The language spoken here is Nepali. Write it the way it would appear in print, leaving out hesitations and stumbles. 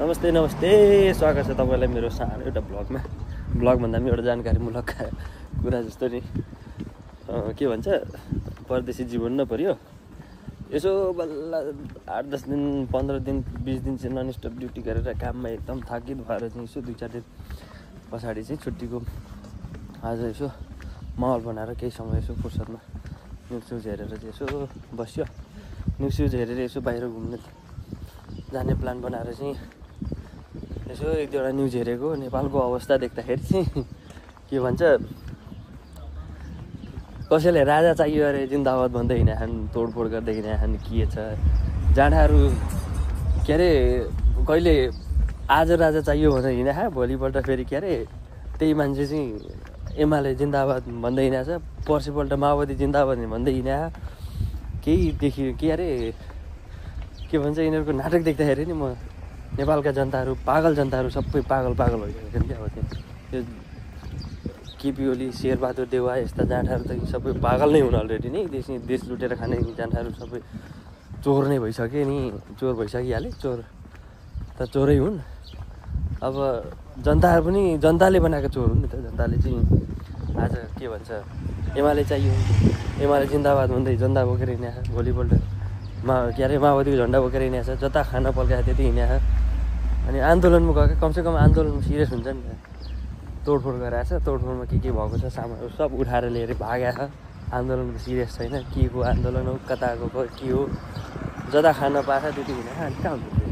नमस्ते नमस्ते स्वागत छ तपाईलाई मेरो सानो एउटा ब्लगमा। ब्लग भन्दा पनि एउटा जानकारीमूलक कुरा जस्तो नि के भन्छ परदेशी जीवन न पर्यो। यसो बल्ल 8-10 दिन 15 दिन 20 दिन चाहिँ नन स्टप ड्युटी गरेर काममा एकदम थाकित भएर चाहिँ यसो 2-4 दिन पछाडि चाहिँ छुट्टीको आज यसो माहौल बनाएर केही समय यसो फुर्सदमा न्युज हेरेर चाहिँ यसो बस्यो। न्युज हेरेर यसो बाहिर घुम्न जाने प्लान बनाएर चाहिँ यसो एक दुईवटा न्युज हेरेको। नेपालको अवस्था देख्दाखेरि चाहिँ के भन्छ कसैले राजा चाहियो अरे जिन्दाबाद भन्दै हिँड्छन्, तोडफोड गर्दै हिँड्छन्। के छ जाँडाहरू के अरे कहिले आज राजा चाहियो भनेर हिँड्छ, भोलिपल्ट फेरि के अरे त्यही मान्छे चाहिँ एमाले जिन्दाबाद भन्दै हिँड्छ, पर्सिपल्ट माओवादी जिन्दाबाद भन्दै हिँड्छ। केही देखियो के अरे के भन्छ यिनीहरूको नाटक देख्दाखेरि नि म नेपालका जनताहरू पागल जनताहरू सबै पागल भइसकेको क्या हो। त्यो केपी ओली शेरबहादुर देउवा यस्ता जाँडाहरू त सबै पागल नै हुन् अलरेडी नै। देश लुटेर खाने जाँडाहरू सबै चोर नै भइसके नि, चोर भइसकिहाले। चोर त चोरै हुन्। अब जनताहरू पनि जनताले बनाएको चोर हुन् नि त। जनताले चाहिँ आज के भन्छ एमाले चाहियो, एमाले जिन्दाबाद भन्दै झन्डा बोकेर हिँड्छ, भोलिपल्ट के अरे माओवादीको झन्डा बोकेर हिँड्छ, जता खान पल्कायो त्यति हिँड्छ। अनि आन्दोलनमा गएको कमसेकम आन्दोलनमा सिरियस हुन्छ नि त। तोडफोड गराएछ, तोडफोडमा के भएको छ सामान सब उठाएर लिएर भागेको छ। आन्दोलनको सिरियस छैन, के को आन्दोलन हो, कताको के हो, जता खान पाएछ त्यति हिँड्छ। अनि कहाँ हुन्छ